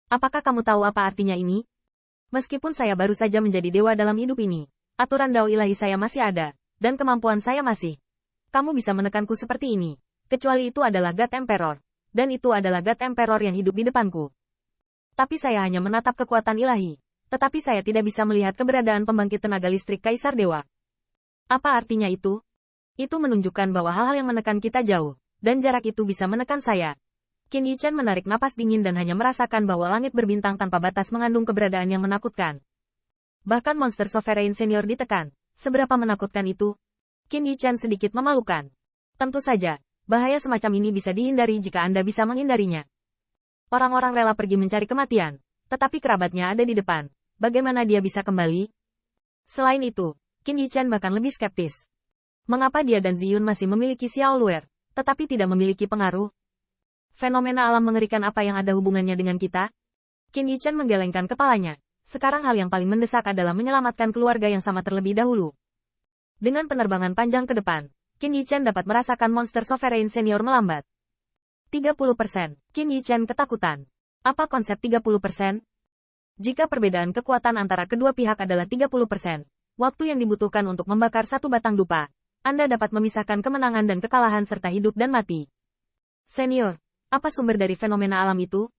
Apakah kamu tahu apa artinya ini? Meskipun saya baru saja menjadi dewa dalam hidup ini, aturan dao ilahi saya masih ada, dan kemampuan saya masih. Kamu bisa menekanku seperti ini, kecuali itu adalah God Emperor, dan itu adalah God Emperor yang hidup di depanku. Tapi saya hanya menatap kekuatan ilahi, tetapi saya tidak bisa melihat keberadaan pembangkit tenaga listrik Kaisar Dewa. Apa artinya itu? Itu menunjukkan bahwa hal-hal yang menekan kita jauh, dan jarak itu bisa menekan saya. Qin Yichen menarik napas dingin dan hanya merasakan bahwa langit berbintang tanpa batas mengandung keberadaan yang menakutkan. Bahkan monster Sovereign Senior ditekan. Seberapa menakutkan itu? Qin Yichen sedikit memalukan. Tentu saja, bahaya semacam ini bisa dihindari jika Anda bisa menghindarinya. Orang-orang rela pergi mencari kematian, tetapi kerabatnya ada di depan. Bagaimana dia bisa kembali? Selain itu, Qin Yichen bahkan lebih skeptis. Mengapa dia dan Ziyun masih memiliki Xiao Luer, tetapi tidak memiliki pengaruh? Fenomena alam mengerikan apa yang ada hubungannya dengan kita? Qin Yichen menggelengkan kepalanya. Sekarang hal yang paling mendesak adalah menyelamatkan keluarga yang sama terlebih dahulu. Dengan penerbangan panjang ke depan, Qin Yichen dapat merasakan monster Sovereign Senior melambat. 30%. Qin Yichen ketakutan. Apa konsep 30%? Jika perbedaan kekuatan antara kedua pihak adalah 30%, waktu yang dibutuhkan untuk membakar satu batang dupa, Anda dapat memisahkan kemenangan dan kekalahan serta hidup dan mati. Senior, apa sumber dari fenomena alam itu?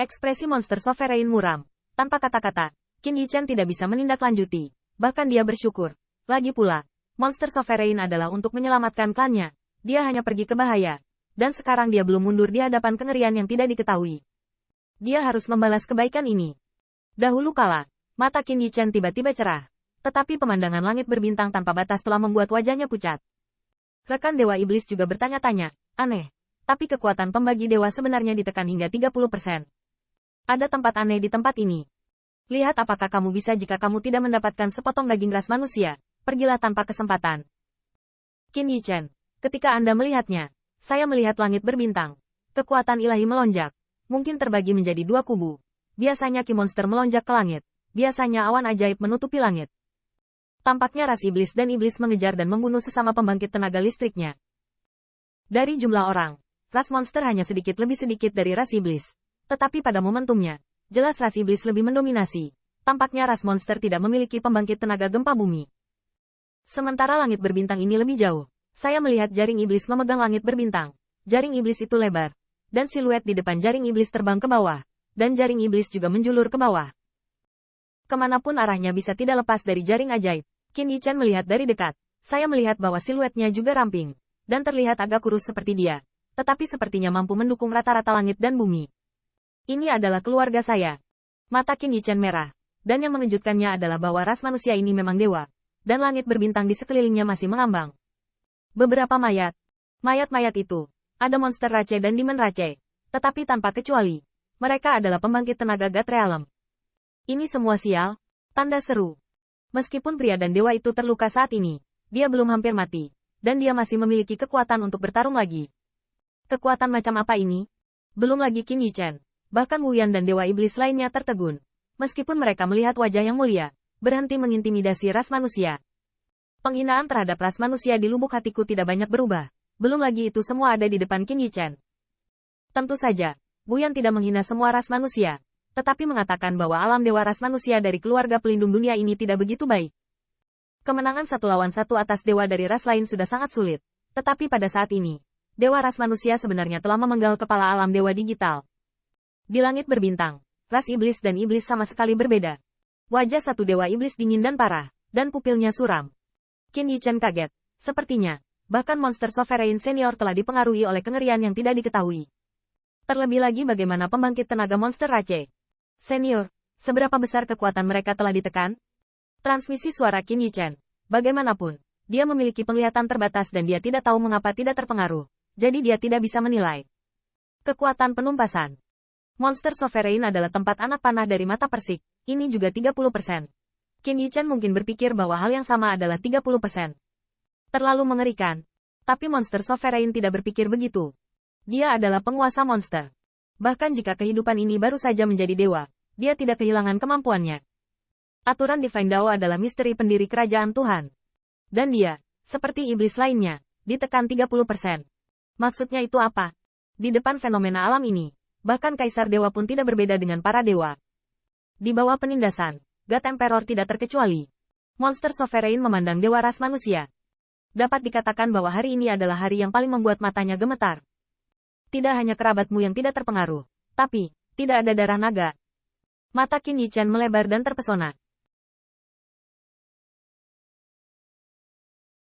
Ekspresi monster Sovereign muram. Tanpa kata-kata, Qin Yichen tidak bisa menindaklanjuti. Bahkan dia bersyukur. Lagi pula, monster Sovereign adalah untuk menyelamatkan klannya. Dia hanya pergi ke bahaya. Dan sekarang dia belum mundur di hadapan kengerian yang tidak diketahui. Dia harus membalas kebaikan ini. Dahulu kala, mata Qin Yichen tiba-tiba cerah. Tetapi pemandangan langit berbintang tanpa batas telah membuat wajahnya pucat. Rekan Dewa Iblis juga bertanya-tanya, aneh. Tapi kekuatan pembagi dewa sebenarnya ditekan hingga 30%. Ada tempat aneh di tempat ini. Lihat apakah kamu bisa jika kamu tidak mendapatkan sepotong daging ras manusia. Pergilah tanpa kesempatan. Qin Yichen, ketika Anda melihatnya, saya melihat langit berbintang. Kekuatan ilahi melonjak. Mungkin terbagi menjadi dua kubu. Biasanya Ki Monster melonjak ke langit. Biasanya awan ajaib menutupi langit. Tampaknya ras iblis dan iblis mengejar dan membunuh sesama pembangkit tenaga listriknya. Dari jumlah orang, ras monster hanya lebih sedikit dari ras iblis. Tetapi pada momentumnya, jelas ras iblis lebih mendominasi. Tampaknya ras monster tidak memiliki pembangkit tenaga gempa bumi. Sementara langit berbintang ini lebih jauh. Saya melihat jaring iblis memegang langit berbintang. Jaring iblis itu lebar. Dan siluet di depan jaring iblis terbang ke bawah. Dan jaring iblis juga menjulur ke bawah. Kemanapun arahnya bisa tidak lepas dari jaring ajaib. Qin Yichen melihat dari dekat. Saya melihat bahwa siluetnya juga ramping. Dan terlihat agak kurus seperti dia. Tetapi sepertinya mampu mendukung rata-rata langit dan bumi. Ini adalah keluarga saya. Mata Qin Yichen merah. Dan yang mengejutkannya adalah bahwa ras manusia ini memang dewa. Dan langit berbintang di sekelilingnya masih mengambang. Beberapa mayat. Mayat-mayat itu. Ada monster Rache dan Demon Rache. Tetapi tanpa kecuali. Mereka adalah pembangkit tenaga God Realm. Ini semua sial. Tanda seru. Meskipun pria dan dewa itu terluka saat ini. Dia belum hampir mati. Dan dia masih memiliki kekuatan untuk bertarung lagi. Kekuatan macam apa ini? Belum lagi Qin Yichen. Bahkan Wu Yan dan Dewa Iblis lainnya tertegun. Meskipun mereka melihat wajah yang mulia, berhenti mengintimidasi ras manusia. Penghinaan terhadap ras manusia di lubuk hatiku tidak banyak berubah. Belum lagi itu semua ada di depan Qin Yichen. Tentu saja, Wu Yan tidak menghina semua ras manusia. Tetapi mengatakan bahwa alam dewa ras manusia dari keluarga pelindung dunia ini tidak begitu baik. Kemenangan satu lawan satu atas dewa dari ras lain sudah sangat sulit. Tetapi pada saat ini, dewa ras manusia sebenarnya telah memenggal kepala alam dewa digital. Di langit berbintang, ras iblis dan iblis sama sekali berbeda. Wajah satu dewa iblis dingin dan parah, dan pupilnya suram. Qin Yichen kaget. Sepertinya, bahkan monster Sovereign Senior telah dipengaruhi oleh kengerian yang tidak diketahui. Terlebih lagi bagaimana pembangkit tenaga monster Rache. Senior, seberapa besar kekuatan mereka telah ditekan? Transmisi suara Qin Yichen. Bagaimanapun, dia memiliki penglihatan terbatas dan dia tidak tahu mengapa tidak terpengaruh. Jadi dia tidak bisa menilai. Kekuatan penumpasan. Monster Sovereign adalah tempat anak panah dari mata persik. Ini juga 30%. Qin Yichen mungkin berpikir bahwa hal yang sama adalah 30%. Terlalu mengerikan. Tapi monster Sovereign tidak berpikir begitu. Dia adalah penguasa monster. Bahkan jika kehidupan ini baru saja menjadi dewa, dia tidak kehilangan kemampuannya. Aturan Divine Dao adalah misteri pendiri kerajaan Tuhan. Dan dia, seperti iblis lainnya, ditekan 30%. Maksudnya itu apa? Di depan fenomena alam ini, Bahkan Kaisar Dewa pun tidak berbeda dengan para dewa. Di bawah penindasan, God Emperor tidak terkecuali. Monster Sovereign memandang dewa ras manusia. Dapat dikatakan bahwa hari ini adalah hari yang paling membuat matanya gemetar. Tidak hanya kerabatmu yang tidak terpengaruh, tapi tidak ada darah naga. Mata Qin Yichan melebar dan terpesona.